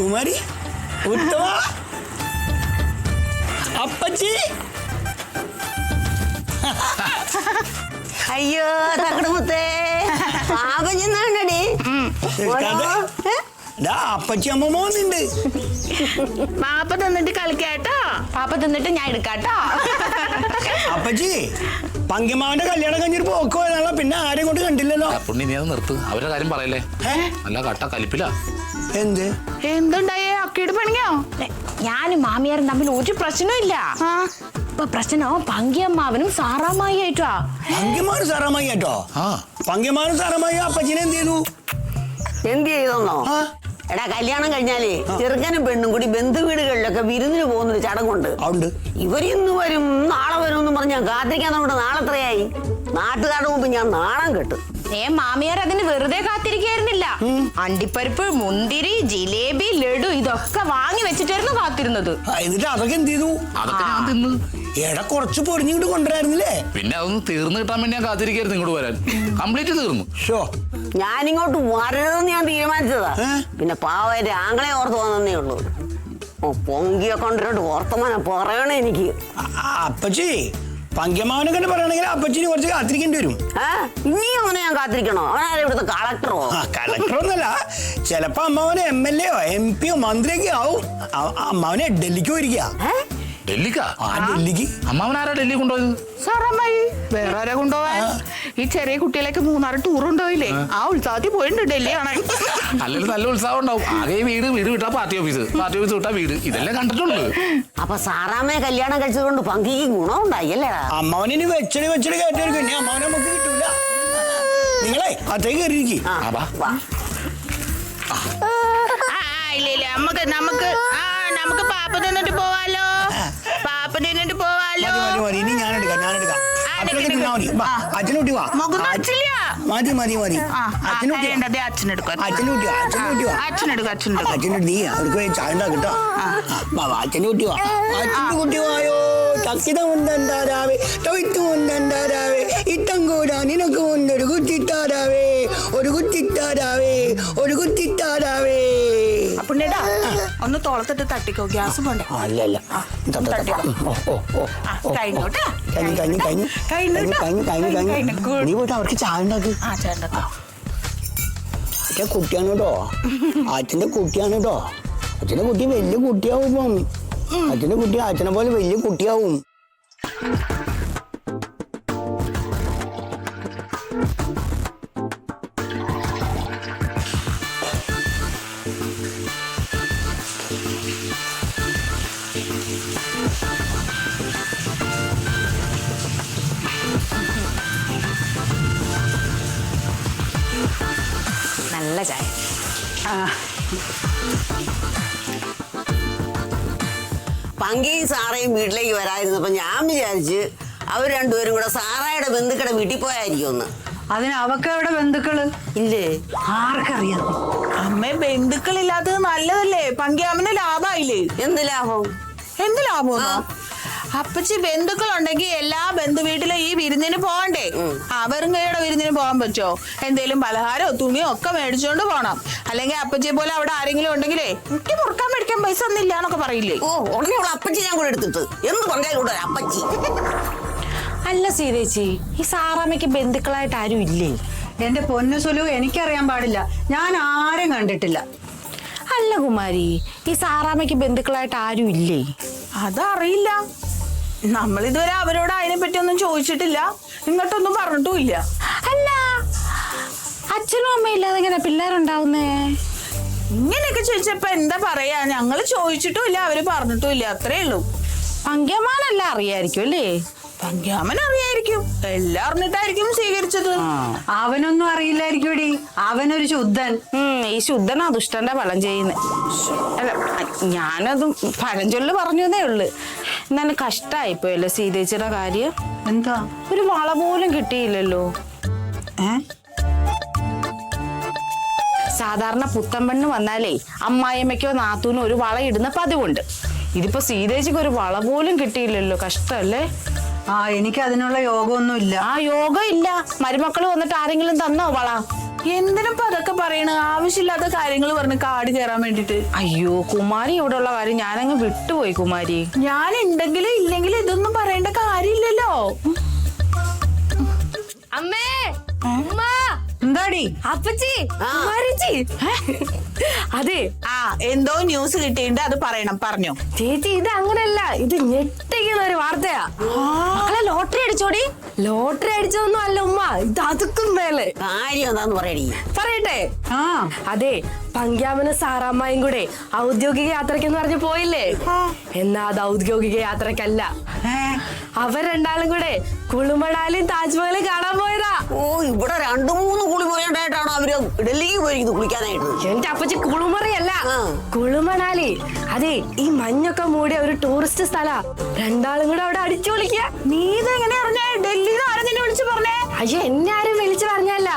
കുമാരി ഉത്തമ അപ്പച്ചി. അയ്യോ തക്കടമുത്തേ പാപഞ്ഞി അപ്പച്ചി അമ്മ പോകുന്നുണ്ട്. പാപ്പ തിന്നിട്ട് കളിക്കാട്ടോ, പാപ്പ തിന്നിട്ട് ഞാൻ എടുക്കാട്ടോ. അപ്പച്ചി പങ്കിമാവന്റെ കല്യാണം കഴിഞ്ഞൊരു പോക്ക് പോയതാണല്ലോ, പിന്നെ ആരെയും കൊണ്ട് കണ്ടില്ലല്ലോ. പുണ്ണി നീ അത് നിർത്ത്, അവരുടെ കാര്യം പറയല്ലേ. നല്ല കട്ട കലിപ്പില. എന്തുണ്ടായേ? അക്കീട് പണിയോ? ഞാനും മാമിയാരും തമ്മിൽ ഒരു പ്രശ്നമില്ല. ഇപ്പൊ പ്രശ്നം പങ്കിയമ്മാവനും സാറാമായി ആയിട്ടോ. പങ്കിമാനും സാറാമായി ആയിട്ടോ? പങ്കിമാനും സാറാമായി അപ്പച്ചിനെ എന്ത് ചെയ്തോന്നോ? എടാ കല്യാണം കഴിഞ്ഞാലേ ചെറുക്കനും പെണ്ണും കൂടി ബന്ധുവീടുകളിലൊക്കെ വിരുന്നിന് പോകുന്നൊരു ചടങ്ങുണ്ട്. ഇവര് ഇന്ന് വരും നാളെ വരും എന്ന് പറഞ്ഞാൽ കാത്തിരിക്കാൻ നമ്മുടെ നാളെത്രയായി. നാട്ടുകാരുടെ മുമ്പ് ഞാൻ നാണം കെട്ടു. മാമിയാർ അതിന് വെറുതെ കാത്തിരിക്കായിരുന്നില്ല. അണ്ടിപ്പരിപ്പ്, മുന്തിരി, ജിലേബി, ലഡു ഇതൊക്കെ വാങ്ങി വെച്ചിട്ടായിരുന്നു കാത്തിരുന്നത്. എന്നിട്ട് അതൊക്കെ എന്ത് ചെയ്തു? അതൊക്കെ ഞാൻ തിന്നു. എടാ കുറച്ച് പൊടിഞ്ഞിങ്ങോട്ട് കൊണ്ടുവരായിരുന്നില്ലേ? പിന്നെ അതൊന്ന് തീർന്നു കിട്ടാൻ വേണ്ടി ഞാൻ കാത്തിരിക്കായിരുന്നു ഇങ്ങോട്ട് വരാൻ. കംപ്ലീറ്റ് തീർന്നു. ഞാനിങ്ങോട്ട് വരരുതെന്ന് ഞാൻ തീരുമാനിച്ചതാ. പിന്നെ പാവന്റെ ആങ്ങളെ ഓർത്ത് വന്നേ ഉള്ളൂ. പൊങ്കിയെ കൊണ്ടിട്ട് വർത്തമാനം പറയണേ എനിക്ക്. അപ്പച്ചി പങ്കിയമ്മാവനെ കണ്ട് പറയണെങ്കിൽ അപ്പച്ചിന് കുറച്ച് കാത്തിരിക്കേണ്ടി വരും. ഇനിയും അവനെ ഞാൻ കാത്തിരിക്കണോ? അവനാരെ ഇവിടുത്തെ കളക്ടറോ? കളക്ടറോ ഒന്നല്ല, ചിലപ്പോ അമ്മാവനെ MLA യോ MP യോ മന്ത്രിയൊക്കെ ആവും. അമ്മാവനെ ഡൽഹിക്ക് പോയിരിക്കുക. ഡൽഹിക്കാ? ഡൽഹിക്ക്. അമ്മാവനാരാ ഡൽഹി കൊണ്ടുപോയത്? സാറമ്മായി. വേറെ ആരാ കൊണ്ടുപോവാൻ? ഈ ചെറിയ കുട്ടികളൊക്കെ 3 ടൂർ കൊണ്ടുപോയില്ലേ, ആ ഉത്സവത്തിൽ പോയിട്ടുണ്ട് ഡൽഹി കാണാൻ. അല്ലെങ്കിൽ നല്ല ഉത്സാഹം ഉണ്ടാവും. ആകെ വീട് വിട്ടാ പാർട്ടി ഓഫീസ് വിട്ടാ വീട്, ഇതല്ലേ കണ്ടിട്ടുള്ളൂ. അപ്പൊ സാറാമ്മയെ കല്യാണം കഴിച്ചതുകൊണ്ട് പങ്കിക്ക് ഗുണം ഉണ്ടായില്ലേ? അമ്മാവനെ വെച്ചടി കേട്ടായിരിക്കും. ഇനി അമ്മാവനെ നമുക്ക് കിട്ടൂല. നിങ്ങളെ അതേ കയറിയിരിക്കും. ഇല്ല നമുക്ക് പാപ്പ തിന്നിട്ട് പോവാലോ. പാപ്പ തിന്നിട്ട് പോവാലോ. ഇനി ഞാനെടുക്കാം. അച്ഛനൂട്ടി വാ. മതി. അച്ഛനൂട്ടി അവർക്ക് ചായ ഉണ്ടാക്കട്ടോ. അച്ഛനൂട്ടി വാ. അച്ഛൻ്റെ വായോ. തക്കിതം ഉണ്ടണ്ടാരാവേ, തൊയ്ത്തു ഉണ്ടണ്ടാരാവേ, ഇട്ടം കൂടാ നിനക്ക് ഒരു കുത്തിത്താരാവേ, ഒരു കുത്തിത്താരാവേ. അപ്പുണ്ണേടാ ഒന്ന് തോളത്തിട്ട് തട്ടിക്കോ, ഗ്യാസ് പോണ്ടേ? അല്ലല്ല നീ പോയിട്ട് അവർക്ക് ചായ ഉണ്ടാക്ക്. കുട്ടിയാണ് കേട്ടോ, അച്ഛൻ്റെ കുട്ടിയാണ് കേട്ടോ. അച്ഛൻ്റെ കുട്ടി വലിയ കുട്ടിയാവും. ഇപ്പം അച്ഛൻ്റെ കുട്ടി അച്ഛനെ പോലെ വലിയ കുട്ടിയാവും. നല്ല ചായ. പങ്കിയും സാറയും വീട്ടിലേക്ക് വരാതിരുന്നപ്പോ ഞാൻ വിചാരിച്ച് അവർ രണ്ടുപേരും കൂടെ സാറായുടെ ബന്ധുക്കളുടെ വീട്ടിൽ പോയായിരിക്കും ഒന്ന്. അതിന് അവക്ക് എവിടെ ബന്ധുക്കള് ഇല്ലേ? ആർക്കറിയാം. അമ്മേ ബന്ധുക്കളില്ലാത്തത് നല്ലതല്ലേ? പങ്കിയാമ്മന് ലാഭമായില്ലേ? എന്ത് ലാഭം? എന്ത് ലാഭം? അപ്പച്ചി ബന്ധുക്കളുണ്ടെങ്കിൽ എല്ലാ ബന്ധു വീട്ടിലും ഈ വിരുന്നിന് പോകണ്ടേ? വെറും കൈയുടെ വിരുന്നിന് പോകാൻ പറ്റോ? എന്തേലും പലഹാരോ തുണിയോ ഒക്കെ മേടിച്ചോണ്ട് പോണം. അല്ലെങ്കിൽ അപ്പച്ചിയെ പോലെ അവിടെ ആരെങ്കിലും ഉണ്ടെങ്കിലേ മുട്ടി മുറുക്കാൻ മേടിക്കാൻ പൈസ ഒന്നും ഇല്ല എന്നൊക്കെ പറയില്ലേ? ഉടനെ അപ്പച്ചി ഞാൻ കൂടെ എടുത്തിട്ട് എന്ത് പറഞ്ഞാലും അപ്പച്ചി. അല്ല സീതേച്ചി, ഈ സാറാമ്മയ്ക്ക് ബന്ധുക്കളായിട്ട് ആരും ഇല്ലേ? എന്റെ പൊന്നു സുലു, എനിക്കറിയാൻ പാടില്ല. ഞാൻ ആരും കണ്ടിട്ടില്ല. അല്ല കുമാരി, ഈ സാറാമ്മയ്ക്ക് ബന്ധുക്കളായിട്ട് ആരും ഇല്ലേ? അതറിയില്ല. നമ്മളിതുവരെ അവരോട് അതിനെ പറ്റി ഒന്നും ചോദിച്ചിട്ടില്ല, ഇങ്ങോട്ടൊന്നും പറഞ്ഞിട്ടുമില്ല. അല്ല, അച്ഛനും അമ്മയും ഇല്ലാതെ എങ്ങനെ പിള്ളേരുണ്ടാവുന്നേ? ഇങ്ങനെയൊക്കെ ചോദിച്ചപ്പോ എന്താ പറയാ? ഞങ്ങള് ചോദിച്ചിട്ടും ഇല്ല, അവര് പറഞ്ഞിട്ടും ഇല്ല, അത്രേ ഉള്ളൂ. പങ്കിയമ്മാനെല്ലാം അറിയായിരിക്കും അല്ലേ? പങ്കിയാമ്മൻ അറിയായിരിക്കും, എല്ലാം അറിഞ്ഞിട്ടായിരിക്കും സ്വീകരിച്ചത്. അവനൊന്നും അറിയില്ലായിരിക്കും. അവനൊരു ശുദ്ധൻ. ഈ ശുദ്ധനാ ദുഷ്ടന്റെ ഫലം ചെയ്യുന്നത്. അല്ല, ഞാനതും ഫലം ചൊല്ല് പറഞ്ഞതേ ഉള്ളു. എന്നാലും കഷ്ടായിപ്പോയല്ലോ സീതേച്ചിയുടെ കാര്യം. എന്താ? ഒരു വള പോലും കിട്ടിയില്ലല്ലോ. സാധാരണ പുത്തമ്പണ്ണ് വന്നാലേ അമ്മായിയമ്മയ്ക്കോ നാത്തൂനോ ഒരു വള ഇടുന്ന പതിവുണ്ട്. ഇതിപ്പോ സീതേച്ചിക്ക് ഒരു വള പോലും കിട്ടിയില്ലല്ലോ. കഷ്ടല്ലേ? എനിക്ക് അതിനുള്ള യോഗമൊന്നും ഇല്ല. യോഗം ഇല്ല. മരുമക്കള് വന്നിട്ട് ആരെങ്കിലും തന്നോ വള? എന്തിനും ഇപ്പൊ അതൊക്കെ പറയണ? ആവശ്യമില്ലാത്ത കാര്യങ്ങൾ പറഞ്ഞ് കാട് കയറാൻ വേണ്ടിട്ട്. അയ്യോ കുമാരി ഇവിടെ ഉള്ള കാര്യം ഞാനങ്ങ് വിട്ടുപോയി കുമാരി. ഞാൻ ഉണ്ടെങ്കിലും ഇല്ലെങ്കിലും ഇതൊന്നും പറയേണ്ട കാര്യമില്ലല്ലോ. അമ്മേ ഉമ്മ എന്താടി അപ്പച്ചി കുമാരിച്ചി അതെ എന്തോ ന്യൂസ് കിട്ടിയിട്ടുണ്ട്, അത് പറയണം. പറഞ്ഞോ ചേച്ചി. ഇത് അങ്ങനല്ല, ഇത് ഞെട്ടിക്കുന്ന ഒരു വാർത്തയാ. മക്കളെ ലോട്ടറി അടിച്ചോടി. ലോട്ടറി അടിച്ചതൊന്നും അല്ല ഉമ്മ, ഇത് അതുക്കും മേലെ. കാര്യം എന്താന്ന് പറയടി. പറയട്ടെ. അതെ, പങ്ക്യാമനും സാറാമ്മയും കൂടെ ഔദ്യോഗിക യാത്രക്കെന്ന് പറഞ്ഞു പോയില്ലേ? എന്നാ അത് ഔദ്യോഗിക യാത്രക്കല്ല. അവർ രണ്ടാളും കൂടെ കുളുമണാലും താജ്മഹലും കാണാൻ പോയതാ. ഓ, ഇവിടെ 2-3 കുളിമുറിയുണ്ടായിട്ടാണ് അവര് ഡൽഹിക്ക് പോയിരിക്കുന്നത് കുളിക്കാനായിട്ട്. എന്റെ അപ്പച്ചി കുളുമറിയല്ല, കുളുമണാലി. അതെ, ഈ മഞ്ഞൊക്കെ മൂടിയ ഒരു ടൂറിസ്റ്റ് സ്ഥലാ. രണ്ടാളും കൂടെ അവിടെ അടിച്ചു വിളിക്കുക. നീ ഇതെങ്ങനെ അറിഞ്ഞേ? ഡൽഹിയിൽ ആരും നിന്നെ വിളിച്ചു പറഞ്ഞേ? അയ്യോ, എന്നെ ആരും വിളിച്ചു പറഞ്ഞല്ല.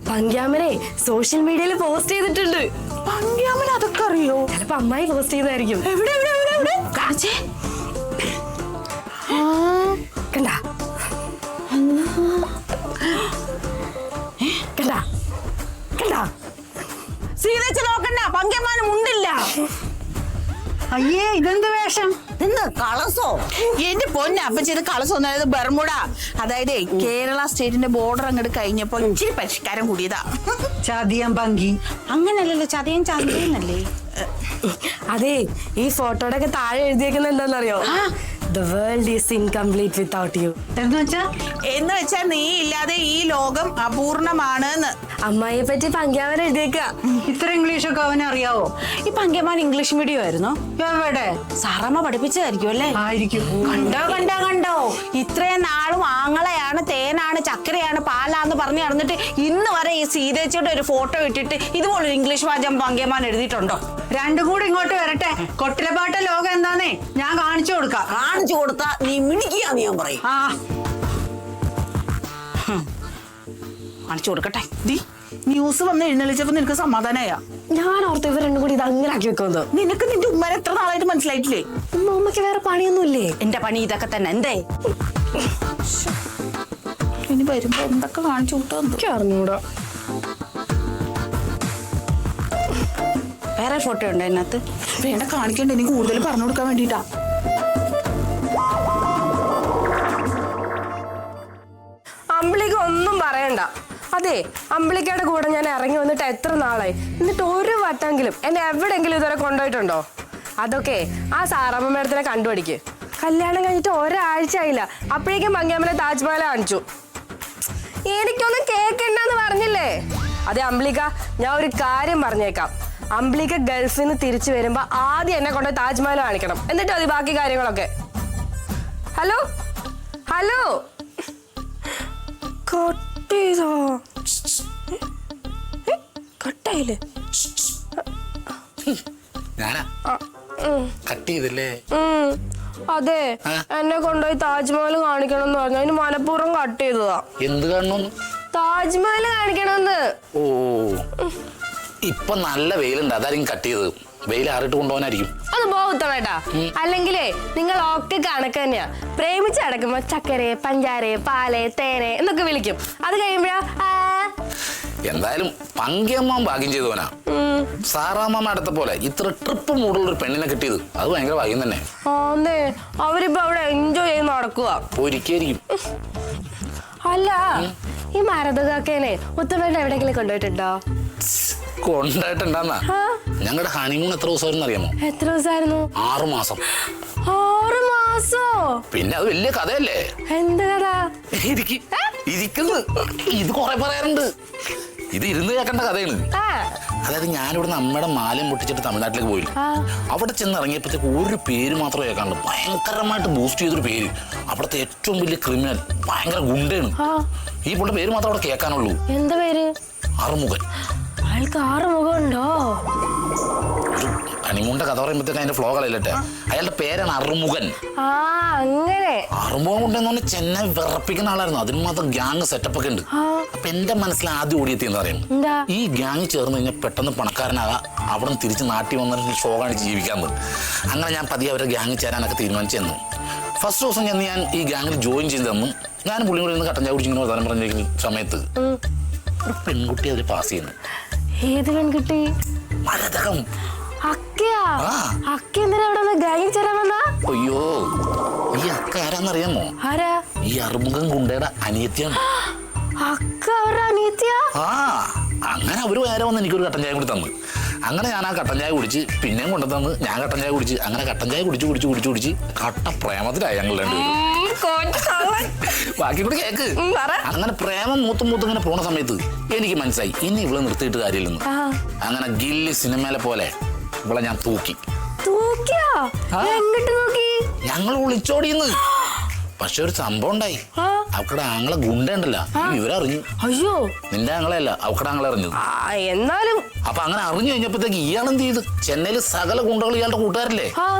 പങ്ക്യാമനെ സോഷ്യൽ മീഡിയയിൽ പോസ്റ്റ് ചെയ്തിട്ടുണ്ട്. പങ്ക്യാമൻ അതൊക്കെ അറിയോ? ചിലപ്പോ അമ്മായി പോസ്റ്റ് ചെയ്തായിരിക്കും. എവിടെ എവിടെ എവിടെ എവിടെ കാണിച്ചേ. കണ്ടാ കണ്ടാ കണ്ടാ. സീതച്ച് നോക്കണ്ട, പങ്ക്യമാനും ഉണ്ടില്ല. അയ്യേ ഇതെന്ത് വേഷം? എന്താ കളസോ? എന്റെ പൊന്നെ അപ്പച്ചി, ഇത് കളസൊന്നും ബർമുഡ. അതായത് കേരള സ്റ്റേറ്റിന്റെ ബോർഡർ അങ്ങോട്ട് കഴിഞ്ഞപ്പോ ഇച്ചിരി പരിഷ്കാരം കൂടിയതാ. ചതിയം പങ്കി. അങ്ങനല്ലല്ലോ, ചതയും ചതയെന്നല്ലേ. അതെ, ഈ ഫോട്ടോയുടെ ഒക്കെ താഴെ എഴുതിയേക്കുന്നത് എന്താണെന്നറിയോ? The world is incomplete without you. എന്ന് വെച്ചാ നീ ഇല്ലാതെ ഈ ലോകം അപൂർണമാണ്. അമ്മായിയെ പറ്റി പങ്ക്യാമൻ എഴുതിയേക്ക. ഇത്ര ഇംഗ്ലീഷൊക്കെ അവന് അറിയാവോ? ഈ പങ്ക്യമാൻ ഇംഗ്ലീഷ് മീഡിയം ആയിരുന്നോ? എവിടെ? സാറമ്മ പഠിപ്പിച്ചതായിരിക്കും അല്ലേ? ആയിരിക്കും. കണ്ടോ ഇത്രയും നാളും ആങ്ങളെയാണ്, തേനാണ്, ചക്കരയാണ്, പാലാന്ന് പറഞ്ഞു നടന്നിട്ട് ഇന്ന് വരെ ഈ സീതേച്ചിയുടെ ഒരു ഫോട്ടോ ഇട്ടിട്ട് ഇതുപോലൊരു ഇംഗ്ലീഷ് വാചകം പങ്ക്യമാൻ എഴുതിയിട്ടുണ്ടോ? രണ്ടും കൂടി ഇങ്ങോട്ട് വരട്ടെ. കൊട്ടിലപ്പാട്ട ലോകം എന്താന്നേ ഞാൻ കാണിച്ചു കൊടുക്കാം. കാണിച്ചു കൊടുത്താ നീ മിടിക്കാന്ന് ഞാൻ പറയും. കാണിച്ചു കൊടുക്കട്ടെ. ന്യൂസ് വന്ന് എഴുന്നള്ളിച്ചപ്പോ നിനക്ക് സമാധാനമായ? ഞാൻ ഓർത്ത് ഇവർ രണ്ടും കൂടി ഇത് അങ്ങനെ ആക്കി വെക്കുന്നു. നിനക്ക് നിന്റെ ഉമ്മനെ എത്ര നാളായിട്ട് മനസ്സിലായിട്ടില്ലേ? ഉമ്മക്ക് വേറെ പണിയൊന്നുമില്ലേ? എന്റെ പണി ഇതൊക്കെ തന്നെ. എന്തേ ഇനി വരുമ്പോ എന്തൊക്കെ കാണിച്ചു കൂട്ടോ? എനിക്ക് അറിഞ്ഞൂടാ. വേറെ ഫോട്ടോ ഉണ്ട് അതിനകത്ത്? വേണ്ട, കാണിക്കണ്ട. എനിക്ക് കൂടുതൽ പറഞ്ഞു കൊടുക്കാൻ വേണ്ടിട്ടാ. അമ്പിളിക്ക് ഒന്നും പറയണ്ട. അതെ, അമ്പിളിക്കയുടെ കൂടെ ഞാൻ ഇറങ്ങി വന്നിട്ട് എത്ര നാളായി. എന്നിട്ട് ഒരു വട്ടെങ്കിലും എന്നെ എവിടെയെങ്കിലും ഇതുവരെ കൊണ്ടുപോയിട്ടുണ്ടോ? അതൊക്കെ ആ സാറാമ്മ മേഡത്തിനെ കണ്ടുപിടിക്ക്. കല്യാണം കഴിഞ്ഞിട്ട് ഒരാഴ്ച ആയില്ല, അപ്പോഴേക്കും പങ്ക്യാമനെ താജ്മഹൽ കാണിച്ചു. എനിക്കൊന്നും കേൾക്കണ്ടെന്ന് പറഞ്ഞില്ലേ? അതെ അമ്പിളിക്ക, ഞാൻ ഒരു കാര്യം പറഞ്ഞേക്കാം. അമ്പിളിക്ക ഗൾഫിൽ നിന്ന് തിരിച്ചു വരുമ്പോ ആദ്യം എന്നെ കൊണ്ട് താജ്മഹൽ കാണിക്കണം, എന്നിട്ട് മതി ബാക്കി കാര്യങ്ങളൊക്കെ. ഹലോ ഹലോ, കട്ടേതോ? കട്ടായില്ലേ? ഞാനാ കട്ട് ചെയ്തല്ലേ? അതെ, എന്നെ കൊണ്ടുപോയി താജ്മഹൽ കാണിക്കണം എന്ന് പറഞ്ഞു. അതിന് മനഃപൂർവ്വം കട്ട് ചെയ്തതാ. എന്ത് കാണണമെന്ന്? താജ്മഹൽ കാണിക്കണമെന്ന്. ഓ, ഇപ്പൊ നല്ല വെയിലുണ്ട്, അതായിരിക്കും കട്ട് ചെയ്തത്. വെയിൽ ആറിട്ട് കൊണ്ടുപോകാനായിരിക്കും. അത് ബോധമേട്ടാ. അല്ലെങ്കിലേ നിങ്ങൾ ഒക്കെ കണക്ക് തന്നെയാ. പ്രേമിച്ച് അടക്കുമ്പോ ചക്കരെ, പഞ്ചാരെ, പാല്, തേനെ എന്നൊക്കെ വിളിക്കും. അത് കഴിയുമ്പോഴാ എന്തായാലും പങ്ക്യമ്മ ഭാഗ്യം ചെയ്തവനാ. സാറാമ്മ അടുത്ത പോലെ ഇത്ര ട്രിപ്പ് മൂടുള്ള ഒരു പെണ്ണിനെ കിട്ടിയത് അത് ഭയങ്കര ഭാഗ്യം തന്നെ. ആന്നേ, അവരിപ്പോ അവിടെ എൻജോയ് ചെയ്ത് നടക്കുക. ഒരിക്കലായിരിക്കും. അല്ല, ഈ മരതകാക്കേനെ ഉത്തമേട്ട എവിടെയെങ്കിലും കൊണ്ടുപോയിട്ടുണ്ടോ? കൊണ്ടായിട്ടുണ്ടാന്നാ. ഞങ്ങളുടെ ഹണിമൂൺ എത്ര ദിവസമായിരുന്നു അറിയാമോ? എത്ര ദിവസമായിരുന്നു? 6 മാസം. 6 മാസോ? പിന്നെ അത് വലിയ കഥയല്ലേ. എന്ത് കഥ? ഇരിക്കുന്നു, ഇത് കൊറേ പറയാറുണ്ട്. ഇത് ഇരുന്ന് കേൾക്കേണ്ട കഥയാണ്. അതായത് ഞാനിവിടെ നമ്മുടെ മാലം പൊട്ടിച്ചിട്ട് തമിഴ്നാട്ടിലേക്ക് പോയില്ല. അവിടെ ചെന്ന് ഇറങ്ങിയപ്പോഴത്തേക്ക് ഒരു പേര് മാത്രം കേൾക്കാണ്ട് ഭയങ്കരമായിട്ട് ബൂസ്റ്റ് ചെയ്തൊരു പേര്. അവിടുത്തെ ഏറ്റവും വലിയ ക്രിമിനൽ, ഭയങ്കര ഗുണ്ടയാണ്. ഈ പുള്ള പേര് മാത്രം അവിടെ കേൾക്കാനുള്ളൂ. എന്താ പേര്? അറുമുഖൻ. അയാൾക്ക് 6 മുഖം ഉണ്ടോ? ഒരു ഹണിമൂണിന്റെ കഥ പറയുമ്പോഴത്തേക്ക് അതിന്റെ ഫ്ലോ കളയില്ലട്ടെ. അയാളുടെ പേരാണ് അറുമുഖൻ. അങ്ങനെ അറുമുഖം കൊണ്ടെന്ന് പറഞ്ഞാൽ ചെന്നൈ വിറപ്പിക്കുന്ന ആളായിരുന്നു. അതിന് മാത്രം ഗ്യാങ് സെറ്റപ്പ് ഒക്കെ ഉണ്ട്. അപ്പൊ എന്റെ മനസ്സിൽ ആദ്യം ഓടിയെത്തിയെന്ന് പറയുന്നു, ഈ ഗ്യാങ് ചേർന്ന് കഴിഞ്ഞാൽ പെട്ടെന്ന് പണക്കാരനാകാം, അവിടെ നിന്ന് തിരിച്ച് നാട്ടിൽ വന്നിട്ട് ഷോ കാണിച്ച് ജീവിക്കാമെന്ന്. അങ്ങനെ ഞാൻ പതിയെ അവരെ ഗ്യാങ് ചേരാനൊക്കെ തീരുമാനിച്ചു തന്നു. ഫസ്റ്റ് ദിവസം ചെന്ന് ഞാൻ ഈ ഗ്യാങ്ങിൽ ജോയിൻ ചെയ്ത് തന്നു. ഞാൻ പുള്ളിയും കൂടി നിന്ന് കട്ടൻ ചായ കുടിച്ചിങ്ങനെ വർത്താനം പറഞ്ഞിരിക്കുന്ന സമയത്ത് ഒരു പെൺകുട്ടി അതിൽ പാസ് ചെയ്യുന്നു. ഏത് പെൺകുട്ടി? മരതകം. അക്കയാ? ആ. അക്ക എന്തിനാ അവിടെ നിന്ന് ഗാങ് ചേരാൻ വന്നാ? അയ്യോ, ഈ അക്ക ആരാന്നറിയാമോ? ആരാ? ഈ അറുമുഖം ഗുണ്ടയുടെ അനിയത്തിയാണ്. അക്ക അവരുടെ അനിയത്തിയാ? ആ, അങ്ങനെ അവര് വേറെ വന്ന് എനിക്കൊരു കട്ടൻ ചായ കൂടി തന്നു. അങ്ങനെ ഞാൻ ആ കട്ടൻ ചായ കുടിച്ച് പിന്നെയും കൊണ്ടു തന്ന് ഞാൻ കട്ടൻ ചായ കുടിച്ച് അങ്ങനെ കട്ടൻ ചായ കുടിച്ച് കട്ട പ്രേമത്തിലായി ഞങ്ങൾ രണ്ടുപേരും. ബാക്കി കൂടി കേക്ക്. അങ്ങനെ പ്രേമം മൂത്ത് ഇങ്ങനെ പോണ സമയത്ത് എനിക്ക് മനസ്സിലായി ഇനി ഇവളെ നിർത്തിയിട്ട് കാര്യമില്ലെന്ന്. അങ്ങനെ ഗില്ലി സിനിമയിലെ പോലെ ഇവളെ ഞാൻ തൂക്കി. ഞങ്ങൾ ഒളിച്ചോടിയെന്ന്. പക്ഷെ ഒരു സംഭവം ഉണ്ടായി. അവക്കടെ ആങ്ങളെ ഗുണ്ടയുണ്ടല്ലോ, ഇവരറിഞ്ഞു. അയ്യോ, നിന്റെ ആങ്ങളെയല്ല, അവക്കടെ ആങ്ങളെ അറിഞ്ഞത്. എന്നാലും അപ്പൊ അങ്ങനെ അറിഞ്ഞു കഴിഞ്ഞപ്പോഴത്തേക്ക് ഇയാളെന്ത് ചെയ്ത് ചെന്നൈയില് സകല ഗുണ്ടകൾ ഇയാളുടെ കൂട്ടുകാരല്ലേ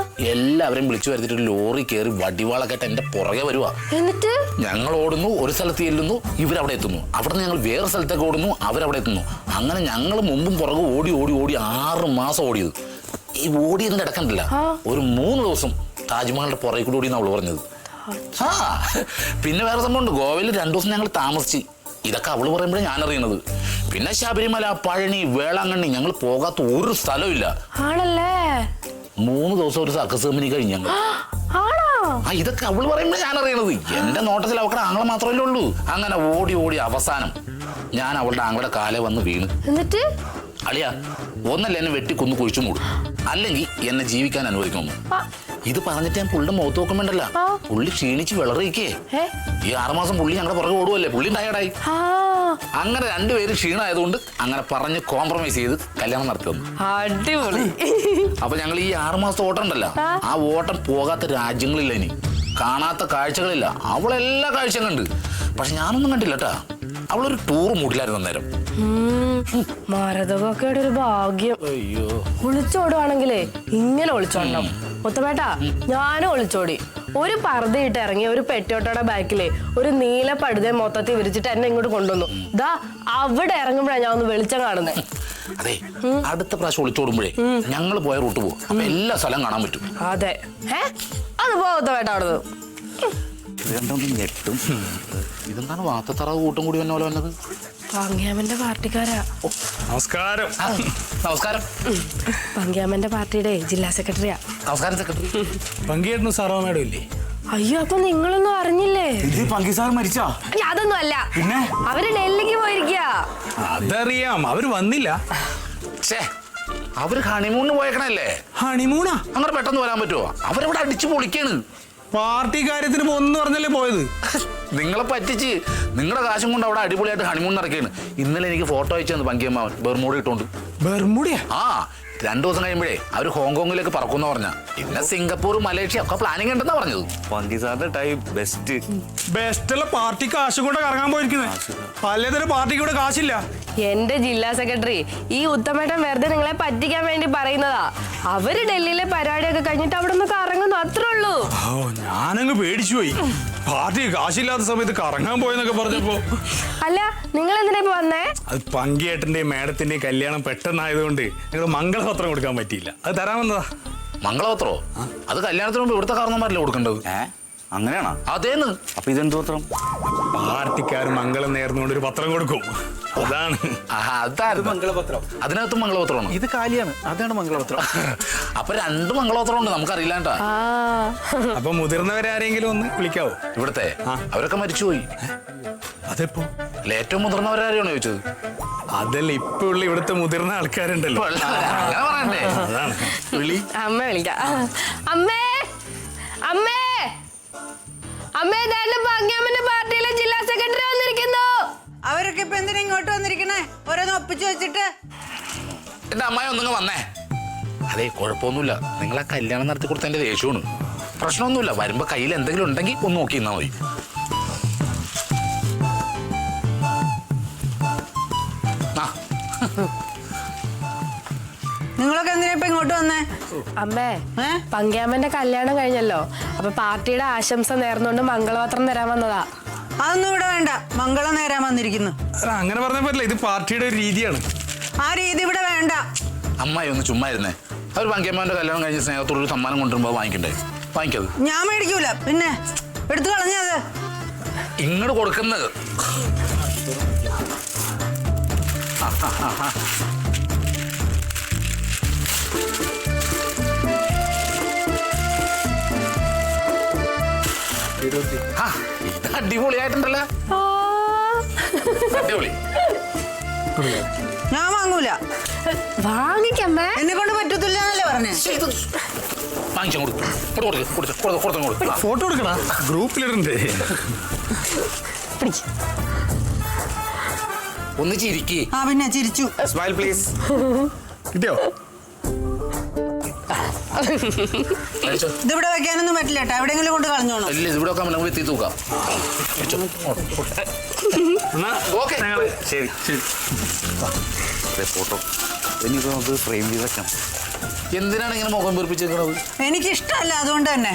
എല്ലാവരെയും വിളിച്ചു വരുത്തിട്ട് ഒരു ലോറി കയറി വടിവാളൊക്കെ ആയിട്ട് എന്റെ പുറകെ വരുവാ. എന്നിട്ട് ഞങ്ങൾ ഓടുന്നു, ഒരു സ്ഥലത്ത് ചെല്ലുന്നു, ഇവരവിടെ എത്തുന്നു. അവിടെ നിന്ന് ഞങ്ങൾ വേറെ സ്ഥലത്തേക്ക് ഓടുന്നു, അവരവിടെ എത്തുന്നു. അങ്ങനെ ഞങ്ങൾ മുമ്പും പുറകെ ഓടി 6 മാസം ഓടിയത്. ഈ ഓടിയതിന്റെ ഇടക്കണ്ടല്ല, ഒരു 3 ദിവസം താജ്മഹലിന്റെ പുറകെ കൂടി ഓടിയെന്ന് അവള് പറഞ്ഞത്. ആ, പിന്നെ വേറെ സംഭവം ഉണ്ട്. ഗോവയിൽ 2 ദിവസം ഞങ്ങൾ താമസിച്ച്. ഇതൊക്കെ അവള് പറയുമ്പോഴേ ഞാൻ അറിയണത്. പിന്നെ ശബരിമല, പഴനി, വേളാങ്കണ്ണി, ഞങ്ങൾ പോകാത്ത ഒരു സ്ഥലവും ഇല്ല. ആണല്ലേ? 3 ദിവസം ഒരു സർക്കസ് കമ്പനി കഴിഞ്ഞ് ഞങ്ങൾ. ആ, ഇതൊക്കെ അവള് പറയുമ്പോഴേ ഞാൻ അറിയണത്. എന്റെ നോട്ടത്തിൽ അവക്കടെ ആങ്ങളെ മാത്രമല്ലേ ഉള്ളൂ. അങ്ങനെ ഓടി അവസാനം ഞാൻ അവളുടെ ആങ്ങളുടെ കാലെ വന്ന് വീണ്. എന്നിട്ട് അളിയ, ഒന്നല്ല എന്നെ വെട്ടിക്കൊന്ന് കുഴിച്ചു മൂടും, അല്ലെങ്കിൽ എന്നെ ജീവിക്കാൻ അനുവദിക്കുന്നു. ഇത് പറഞ്ഞിട്ട് ഞാൻ പുള്ളിയുടെ മുഖത്ത് നോക്കുമ്പോണ്ടല്ല, പുള്ളി ക്ഷീണിച്ച് വിളറിയിക്കേ. ഈ 6 മാസം പുള്ളി ഞങ്ങളുടെ പുറകെ ഓടുവല്ലേ, പുള്ളി ടയർഡായി. അങ്ങനെ 2 പേര് ക്ഷീണമായതുകൊണ്ട് അങ്ങനെ പറഞ്ഞ് കോംപ്രമൈസ് ചെയ്ത് കല്യാണം നടത്തി തന്നു. അടിപൊളി. അപ്പൊ ഞങ്ങൾ ഈ 6 മാസത്തെ ഓട്ടം ഉണ്ടല്ലോ, ആ ഓട്ടം പോകാത്ത രാജ്യങ്ങളില്ല, ഇനി കാണാത്ത കാഴ്ചകളില്ല. അവളെല്ലാ കാഴ്ചയും കണ്ട്. പക്ഷെ ഞാനൊന്നും കണ്ടില്ല കേട്ടാ. അവളൊരു ടൂർ മൂട്ടിലായിരുന്നു അന്നേരം. മരതകൊക്കെ ഒരു ഭാഗ്യം. അയ്യോ, ഒളിച്ചോടുവാണെങ്കിലേ ഇങ്ങനെ ഒളിച്ചോണ്ടോ മുത്തമേട്ടാ. ഞാനും ഒളിച്ചോടി. ഒരു പർദ്ദയിട്ട് ഇറങ്ങി ഒരു പെറ്റോട്ടോടെ ബാക്കിലെ ഒരു നീല പടുത മൊത്തത്തിൽ വിരിച്ചിട്ട് എന്നെ ഇങ്ങോട്ട് കൊണ്ടുവന്നു. ദാ അവിടെ ഇറങ്ങുമ്പോഴാണ് ഞാൻ ഒന്ന് വെളിച്ചം കാണുന്നത്. അതെ, അടുത്ത പ്രാവശ്യം ഒളിച്ചോടുമ്പോഴേ ഞങ്ങൾ പോയ റൂട്ട് പോകും. അപ്പൊ എല്ലാ സ്ഥലം കാണാൻ പറ്റും. അതെ, അത് പോത്തമേട്ടാ അവിടുന്ന്. ഞെട്ടും. ഇതെന്താണ് വാത്തത്തറവ് കൂട്ടം കൂടി വന്ന പോലെ വന്നത്? പങ്ക്യാമന്റെ പാർട്ടിക്കാരാ. നമസ്കാരം. നമസ്കാരം. പങ്ക്യാമന്റെ പാർട്ടിയുടെ ജില്ലാ സെക്രട്ടറിയാ. നമസ്കാരം സെക്രട്ടറി. പങ്കിയേട്ടനും സാറോ മേഡം ഇല്ലേ? അയ്യോ, അപ്പൊ നിങ്ങളൊന്നും അറിഞ്ഞില്ലേ? പങ്കി സാർ മരിച്ചാ? അതൊന്നും അല്ല, പിന്നെ അവര് ഡൽഹിക്ക് പോയിരിക്കാ. അതറിയാം, അവര് വന്നില്ല. അവര് ഹണിമൂണിന് പോയേക്കണല്ലേ? ഹണിമൂണാ? അങ്ങനെ പെട്ടെന്ന് വരാൻ പറ്റുമോ? അവരവിടെ അടിച്ചു പൊളിക്കാണ്. പാർട്ടി കാര്യത്തിന് പോന്ന് പറഞ്ഞല്ലേ പോയത്. നിങ്ങളെ പറ്റിച്ച് നിങ്ങളുടെ കാശും കൊണ്ട് അവിടെ അടിപൊളിയായിട്ട് ഹണിമൂൺ നടക്കുകയാണ്. ഇന്നലെ എനിക്ക് ഫോട്ടോ അയച്ചു തന്നു പങ്കിയമ്മാവൻ, ബെർമൂഡ ഇട്ടോണ്ട്. ബെർമുഡയാ? ആ, 2 ദിവസം കഴിയുമ്പോഴേ അവര് ഹോങ്കോങ്ങിലേക്ക് പറക്കുന്ന പറഞ്ഞ. പിന്നെ സിംഗപ്പൂർ, മലേഷ്യ ഒക്കെ പ്ലാനിങ് ഉണ്ടെന്നാ പറഞ്ഞത്. പങ്കിസാറിന്റെ ടൈം ബെസ്റ്റ്. ബെസ്റ്റല്ല, പാർട്ടി കാശും കൊണ്ട് കറങ്ങാൻ പോയിരിക്കുന്നത്. പലതരം പാർട്ടിക്ക് ഇവിടെ കാശില്ല. എന്റെ ജില്ലാ സെക്രട്ടറി ഈ ഉത്തമേട്ടൻ വെറുതെ നിങ്ങളെ പറ്റിക്കാൻ വേണ്ടി പറയുന്നതാ. അവര് ഡൽഹിയിലെ പരിപാടിയൊക്കെ കഴിഞ്ഞിട്ട് അവിടെ നിന്ന് കറങ്ങുന്നു, അത്രേ ഉള്ളൂ. ഓ, ഞാനങ്ങ് പേടിച്ചു പോയി. പാർട്ടി കാശില്ലാത്ത സമയത്ത് കറങ്ങാൻ പോയെന്നൊക്കെ പറഞ്ഞപ്പോ. അല്ല, നിങ്ങൾ എന്തിനാ ഇപ്പൊ വന്നേ? അത് പങ്കിയേട്ടന്റെയും മേഡത്തിന്റെയും കല്യാണം പെട്ടെന്നായതുകൊണ്ട് ഞങ്ങൾ മംഗളപത്രം കൊടുക്കാൻ പറ്റിയില്ല. അത് തരാമെന്നതാ. മംഗളപത്രോ? അത് കല്യാണത്തിന് മുമ്പ് ഇവിടുത്തെ കാരണന്മാരല്ലേ കൊടുക്കേണ്ടത്? അങ്ങനെയാണോ? അതേന്ന്. അപ്പൊ ഇതെന്ത് പത്രം? പാർട്ടിക്കാർ മംഗളം നേർന്നുകൊണ്ട് ഒരു പത്രം കൊടുക്കും, അതാണ്. മംഗളപത്രം. അതിനകത്തും മംഗളപത്രമാണ്. ഇത് കാലിയാണ്, അതാണ് മംഗളപത്രം. അപ്പൊ 2 മംഗളപത്രം ഉണ്ട്, നമുക്കറിയില്ലാണ്ടാ. അപ്പൊ മുതിർന്നവരെ ആരെങ്കിലും ഒന്ന് വിളിക്കാവോ? ഇവിടുത്തെ അവരൊക്കെ മരിച്ചുപോയി. അതെപ്പോ? അല്ല, ഏറ്റവും മുതിർന്നവരാരെയാണോ ചോദിച്ചത്? അതല്ല, ഇപ്പൊ ഉള്ള ഇവിടുത്തെ മുതിർന്ന ആൾക്കാരുണ്ടല്ലോ, അങ്ങനെ പറയണ്ടേ? അതാണ്. വിളി. അമ്മ വിളിക്കാം. അമ്മേ, അമ്മേ, അമ്മേ, പങ്ക്യാമന്റെ പാർട്ടിയിലെ ജില്ലാ സെക്രട്ടറി വന്നിരിക്കുന്നു. അവരൊക്കെ ഇപ്പൊ എന്തിനാ ഇങ്ങോട്ട് വന്നിരിക്കണേ? ഓരോന്ന് ഒപ്പിച്ചു വെച്ചിട്ട്. എന്റെ അമ്മായി ഒന്നിങ്ങ് വന്നേ. അതെ, കുഴപ്പമൊന്നുമില്ല. നിങ്ങളെ കല്യാണം നടത്തി കൊടുത്ത എന്റെ ദേഷ്യമാണ്. പ്രശ്നമൊന്നുമില്ല. വരുമ്പോ കയ്യിൽ എന്തെങ്കിലും ഉണ്ടെങ്കിൽ ഒന്ന് നോക്കി നിന്നാ മതി. നിങ്ങളൊക്കെ എന്തിനാ ഇപ്പൊ ഇങ്ങോട്ട് വന്നേ? അമ്മേ, പങ്ക്യാമന്റെ കല്യാണം കഴിഞ്ഞല്ലോ. അപ്പൊ പാർട്ടിയുടെ ആശംസ നേർന്നുകൊണ്ട് മംഗളപത്രം തരാൻ വന്നതാ. അതൊന്നും ഇവിടെ വേണ്ട, മംഗളം നേരാൻ വന്നിരിക്കുന്നു. അങ്ങനെ പറഞ്ഞ പറ്റില്ല, ഇത് പാർട്ടിയുടെ ഒരു രീതിയാണ്. ആ രീതി ഇവിടെ വേണ്ട. അമ്മായി ഒന്ന് ചുമ്മാ ഇരുന്നേ. അവർ പങ്കിയമ്മാന്റെ കല്യാണം കഴിഞ്ഞ സ്നേഹത്തോട് ഒരു സമ്മാനം കൊണ്ടുവരുമ്പോ വാങ്ങിക്കണ്ടേ? വാങ്ങിക്കത്. ഞാൻ മേടിക്കൂല, പിന്നെ എടുത്തു കളഞ്ഞത്. ഇങ്ങോട്ട് കൊടുക്കുന്നത് ഇത് അടിപൊളിയായിട്ടുണ്ടല്ലോ. അടിപൊളി. ഞാൻ വാങ്ങൂല. വാങ്ങിക്കമ്മേ. എന്നെ കൊണ്ട് പറ്റത്തില്ല എന്നല്ലേ പറഞ്ഞേ. ഫോട്ടോ എടുക്കണ ഗ്രൂപ്പിലിടണ്ടേ? ഒന്ന് ചിരിക്കേ. ആ പിന്നെ ചിരിച്ചു. Smile please. കിട്ടിയോ? ഇതിവിടെ വെക്കാനൊന്നും പറ്റില്ല കേട്ടോ. എവിടെയെങ്കിലും കൊണ്ട് കളഞ്ഞോണം. അല്ല ഇവിടെ വെക്കാൻ നമുക്ക് എത്തി തൂക്കാം. ശരി ശരി. ഫോട്ടോ ഇനിയിപ്പോ നമുക്ക് ഫ്രെയിം ചെയ്ത് വെക്കാം. എന്തിനാണ് ഇങ്ങനെ മുഖം വീർപ്പിച്ചേക്കണത്? എനിക്കിഷ്ടമല്ല, അതുകൊണ്ട് തന്നെ.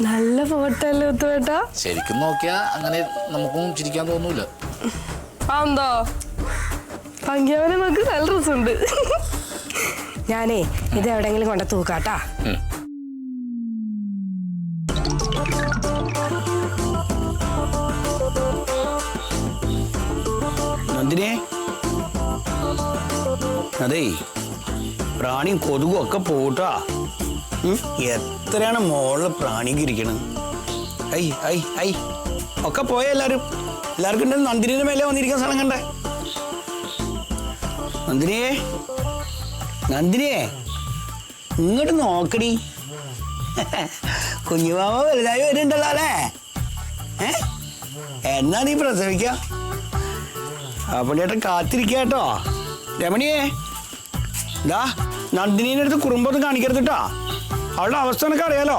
നല്ല ഫോട്ടോ അല്ലേ ഉത്തുവേട്ടാ? ശരിക്കും നോക്കിയാ അങ്ങനെ നമുക്കും ചിരിക്കാൻ തോന്നൂല. എന്തോ പങ്കിയവനെ നോക്ക് നല്ല രസമുണ്ട്. ഞാനേ ഇത് എവിടെയെങ്കിലും കൊണ്ട തൂക്കാട്ടാ. നന്ദിനെ, അതേ പ്രാണിയും കൊതുകും ഒക്കെ പോട്ടാ. എത്രയാണ് മോളിൽ പ്രാണിക്ക് ഇരിക്കണത്? ഐ ഐ ഐ ഒക്കെ പോയ എല്ലാവർക്കും ഉണ്ടെങ്കിൽ നന്ദിനിയുടെ മേലെ വന്നിരിക്കാൻ സ്ഥലം കണ്ടേ. നന്ദിനിയെ, നന്ദിനിയെ ഇങ്ങോട്ട് നോക്കടി. കുഞ്ഞുമാമ വലുതായി വരുന്നുണ്ടല്ലോ അല്ലേ? എന്നാ നീ പ്രസവിക്ക? അപ്പടിയേട്ടൻ കാത്തിരിക്കാട്ടോ. രമണിയെ, ഇതാ നന്ദിനീൻ്റെ അടുത്ത് കുറുമ്പൊന്നും കാണിക്കരുത് കേട്ടോ. അവളുടെ അവസ്ഥ എനിക്ക് അറിയാലോ.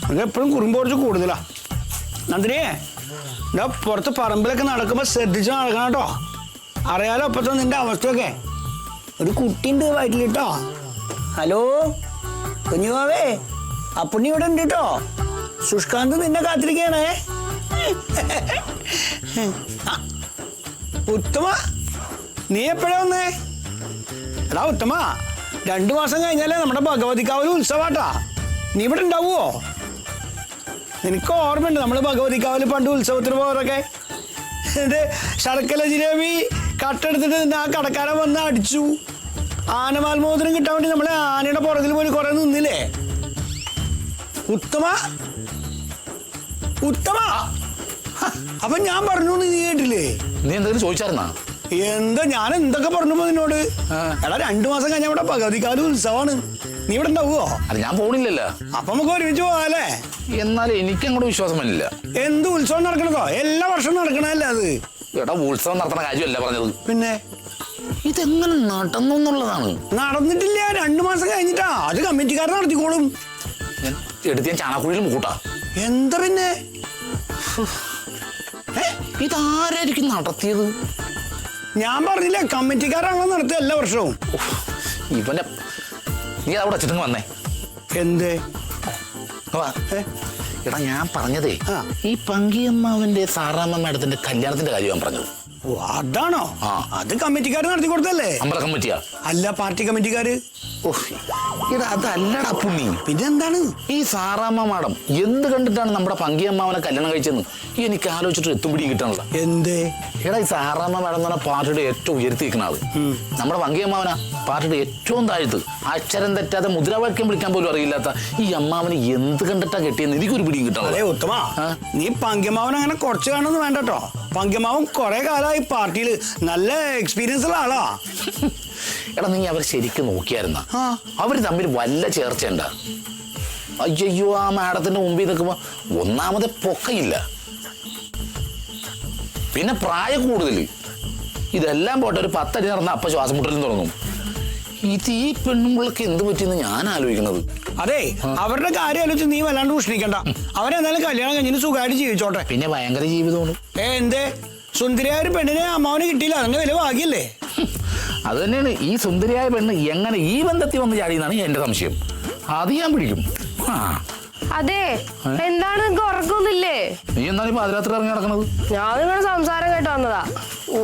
നമുക്ക് എപ്പോഴും കുറുമ്പ് കുറച്ച് കൂടുതലാ. നന്ദിനിയെ, ഇതാ പുറത്ത് പറമ്പിലൊക്കെ നടക്കുമ്പോൾ ശ്രദ്ധിച്ച് നടക്കണം കേട്ടോ. അറിയാലോ ഇപ്പത്തെ നിന്റെ അവസ്ഥയൊക്കെ. ഒരു കുട്ടിയുണ്ട് വയറ്റിൽ കേട്ടോ. ഹലോ കുഞ്ഞുമാവേ, അപ്പുണ്ണി ഇവിടെ ഉണ്ട് കേട്ടോ. സുഷ്കാന്ത് നിന്നെ കാത്തിരിക്കണേ. ഉത്തമ, നീ എപ്പോഴാ വന്നേ? എടാ ഉത്തമ, 2 മാസം കഴിഞ്ഞാലേ നമ്മുടെ ഭഗവതിക്കാവിൽ ഉത്സവാട്ടാ. നീ ഇവിടെ ഉണ്ടാവുമോ? നിനക്ക് ഓർമ്മയുണ്ട് നമ്മൾ ഭഗവതിക്കാവിൽ പണ്ട് ഉത്സവത്തിന് പോകാറൊക്കെ? എൻ്റെ ശർക്കര ജിലേബി കട്ടെടുത്തിട്ട് ആ കടക്കാരൻ വന്ന് അടിച്ചു. ആനമാൽമോദനം കിട്ടാൻ വേണ്ടി നമ്മളെ ആനയുടെ പുറകിൽ പോയി കുറെ നിന്നില്ലേ? ഉത്തമ, ഉത്തമ, അപ്പൊ ഞാൻ പറഞ്ഞു നീ കേട്ടില്ലേ? നീ എന്തെങ്കിലും ചോദിച്ചായിരുന്നാ? എന്താ ഞാൻ എന്തൊക്കെ പറഞ്ഞു നിന്നോട്? എടാ 2 മാസം കഴിഞ്ഞ ഇവിടെ ഭഗവതിക്കാവിൽ ഉത്സവമാണ്. നീ ഇവിടെ ഉണ്ടാവുമോ? അത് ഞാൻ പോണില്ലല്ലോ. അപ്പൊ നമുക്ക് ഒരുമിച്ച് പോകാല്ലേ? എന്നാലും എനിക്ക് അങ്ങോട്ട് വിശ്വാസം വന്നില്ല. എന്ത് ഉത്സവം നടക്കണതോ? എല്ലാ വർഷവും നടക്കണല്ലേ അത്? എടാ ഉത്സവം നടത്തണ കാര്യമല്ല പറഞ്ഞത്. പിന്നെ ഇതെങ്ങനെ നടന്നു എന്നുള്ളതാണ്. നടന്നിട്ടില്ല, 2 മാസം കഴിഞ്ഞിട്ടാ. അത് കമ്മിറ്റിക്കാരൻ നടത്തിക്കോളും. എടുത്ത് ഞാൻ ചാണകക്കുഴിയിൽ മുക്കൂട്ടാ. എന്താ പിന്നെ? ഇതാരായിരിക്കും നടത്തിയത്? ഞാൻ പറഞ്ഞില്ലേ, കമ്മിറ്റിക്കാരാണല്ലോ നടത്തുക എല്ലാ വർഷവും. ഇവന്റെ നീ അവിടെ വെച്ചിട്ട് വന്നേ. എന്തേ? എടാ ഞാൻ പറഞ്ഞതേ ഈ പങ്കിയമ്മാവന്റെ സാറാമ്മ മാഡത്തിന്റെ കല്യാണത്തിന്റെ കാര്യം ഞാൻ പറഞ്ഞത്. ഓ അതാണോ? അത് കമ്മിറ്റിക്കാർ നടത്തി കൊടുത്തല്ലേ? അമ്പല കമ്മിറ്റിയാ? അല്ല, പാർട്ടി കമ്മിറ്റിക്കാര്. എടാ അതല്ലടാ പുണ്ണി. പിന്നെ എന്താണ്? ഈ സാറാമ്മ മാഡം എന്ത് കണ്ടിട്ടാണ് നമ്മുടെ പങ്കിയമ്മാവനെ കല്യാണം കഴിച്ചെന്ന് എനിക്ക് ആലോചിച്ചിട്ട് എത്തുപിടിയും കിട്ടണല്ല. എന്തേ? എടാ ഈ സാറാമ്മ മാഡം എന്ന് പറഞ്ഞ പാർട്ടിയുടെ ഏറ്റവും ഉയർത്തിയിരിക്കുന്ന ആള്. നമ്മുടെ പങ്കിയമ്മാവനാ പാർട്ടിയുടെ ഏറ്റവും താഴ്ത്ത്. അക്ഷരം തെറ്റാതെ മുദ്രാവാക്യം വിളിക്കാൻ പോലും അറിയില്ലാത്ത ഈ അമ്മാവന് എന്ത് കണ്ടിട്ടാ കെട്ടിയെന്ന് എനിക്കൊരു പിടിയും കിട്ടണല്ലേ. ഉത്തമ, നീ പങ്കിയമ്മാവൻ അങ്ങനെ കുറച്ച് കാണുമെന്ന് വേണ്ട കേട്ടോ. പങ്കിയമ്മാവൻ കുറെ കാലമായി പാർട്ടിയിൽ നല്ല എക്സ്പീരിയൻസ് ഉള്ള ആളാ. എടാ നീ അവർ ശരിക്കും നോക്കിയായിരുന്ന അവര് തമ്മിൽ വല്ല ചേർച്ചയുണ്ട? അയ്യോ, ആ മാഡത്തിന്റെ മുമ്പിൽ നിൽക്കുമ്പോ ഒന്നാമതെ പൊക്കയില്ല, പിന്നെ പ്രായം കൂടുതൽ. ഇതെല്ലാം പോട്ടെ, ഒരു 10 അടി നടന്ന അപ്പ ശ്വാസം മുട്ടലും തുടങ്ങും. ഇത് ഈ പെണ്ണുമ്പിള്ളക്ക് എന്ത് പറ്റിയെന്ന് ഞാൻ ആലോചിക്കുന്നത്. അതെ, അവരുടെ കാര്യം ആലോചിച്ച് നീ വല്ലാണ്ട് ഉഷ്ണിക്കണ്ട. അവരെന്തായാലും കല്യാണം കഴിഞ്ഞിട്ട് സുഖമായിട്ട് ജീവിച്ചോട്ടെ. പിന്നെ ഭയങ്കര ജീവിതമാണ്. എന്തേ? സുന്ദരിയായ ഒരു പെണ്ണിനെ അമ്മാവന് കിട്ടിയില്ല, അതിന്റെ വില ഭാഗ്യല്ലേ? അത് തന്നെയാണ്. ഈ സുന്ദരിയായ പെണ്ണ് എങ്ങനെ ഈ ബന്ധത്തിൽ വന്ന് ചാടിയെന്നാണ് എന്റെ സംശയം. അത് ഞാൻ പിടിക്കും. അതെ, എന്താണ് നിങ്ങൾക്ക് ഉറക്കൊന്നുമില്ലേ? നീ എന്താണ് ഇപ്പൊ അതിരാത്രി ഇറങ്ങി നടക്കണത്? ഞാൻ നിങ്ങളുടെ സംസാരം കേട്ട് വന്നതാ. ഓ,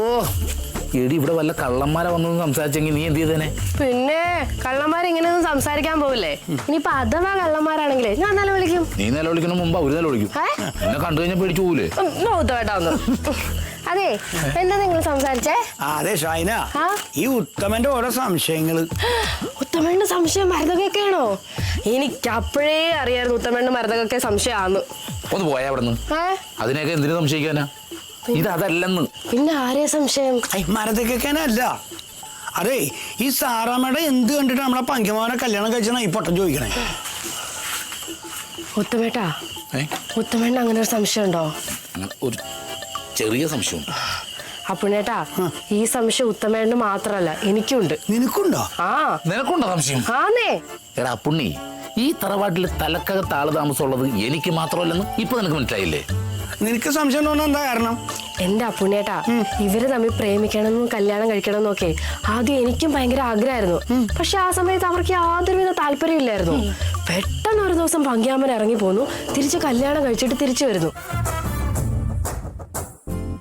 എടി ഇവിടെ വല്ല കള്ളന്മാരെ വന്നു സംസാരിച്ചെങ്കിൽ നീ എന്ത് ചെയ്തേനെ? പിന്നെ കള്ളന്മാരിങ്ങനെയൊന്നും സംസാരിക്കാൻ പോവില്ലേ? ഇനിയിപ്പൊ അഥവാ കള്ളന്മാരാണെങ്കിലേ ഞാൻ നില വിളിക്കും. നീ നില വിളിക്കുന്ന മുമ്പ് അവര് നില വിളിക്കും. എന്നെ കണ്ടു കഴിഞ്ഞാൽ പേടിച്ചു പോകൂലേ? നോക്കേട്ടാ ഒന്ന്. അതെ, എന്താ നിങ്ങൾ സംസാരിച്ചേ? അതെ ഷൈന, ഈ ഉത്തമന്റെ ഓരോ സംശയങ്ങള്. ഉത്തമന്റെ സംശയം മരുന്നൊക്കെയാണോ? എനിക്ക് അപ്പോഴേ അറിയായിരുന്നു ഉത്തമന്റെ മരുന്നൊക്കെ സംശയമാന്ന്. ഒന്ന് പോയാ അവിടെ നിന്ന്. അതിനെയൊക്കെ എന്തിനു സംശയിക്കാനാ? ഇത് അതല്ലെന്ന്. പിന്നെ ആരെയാ സംശയം? മരത്തേക്കല്ല. അതെ, ഈ സാറാമ്മയുടെ എന്ത് കണ്ടിട്ട് നമ്മളെ പങ്കിമാവനെ കല്യാണം കഴിച്ചാ ഈ പൊട്ടം ചോദിക്കണേ? ഉത്തമേട്ടാ, ഉത്തമേട്ട അങ്ങനെ ഒരു സംശയം ഉണ്ടോ? ഒരു ചെറിയ സംശയം. അപ്പുണ്ണേട്ടാ, ഈ സംശയം ഉത്തമേട്ടന് മാത്രല്ല എനിക്കുണ്ട്. നിനക്കുണ്ടോ? നിനക്കുണ്ടോ സംശയം? ആന്നേ. എടാ പുണ്ണി, ഈ തറവാട്ടിൽ തലക്കകത്ത് ആള് താമസമുള്ളത് എനിക്ക് മാത്രമല്ലെന്ന് ഇപ്പൊ നിനക്ക് മനസ്സിലായില്ലേ? നിനക്ക് സംശയം തോന്നാൻ എന്താ കാരണം? എന്റെ അപ്പുണ്ണേട്ടാ, ഇവര് തമ്മിൽ പ്രേമിക്കണമെന്നും കല്യാണം കഴിക്കണമെന്നൊക്കെ ആദ്യം എനിക്കും ഭയങ്കര ആഗ്രഹമായിരുന്നു. പക്ഷെ ആ സമയത്ത് അവർക്ക് യാതൊരുവിധ താല്പര്യമില്ലായിരുന്നു. പെട്ടെന്ന് ഒരു ദിവസം പങ്കിയാമ്മൻ ഇറങ്ങി പോന്നു, തിരിച്ച് കല്യാണം കഴിച്ചിട്ട് തിരിച്ചു വരുന്നു.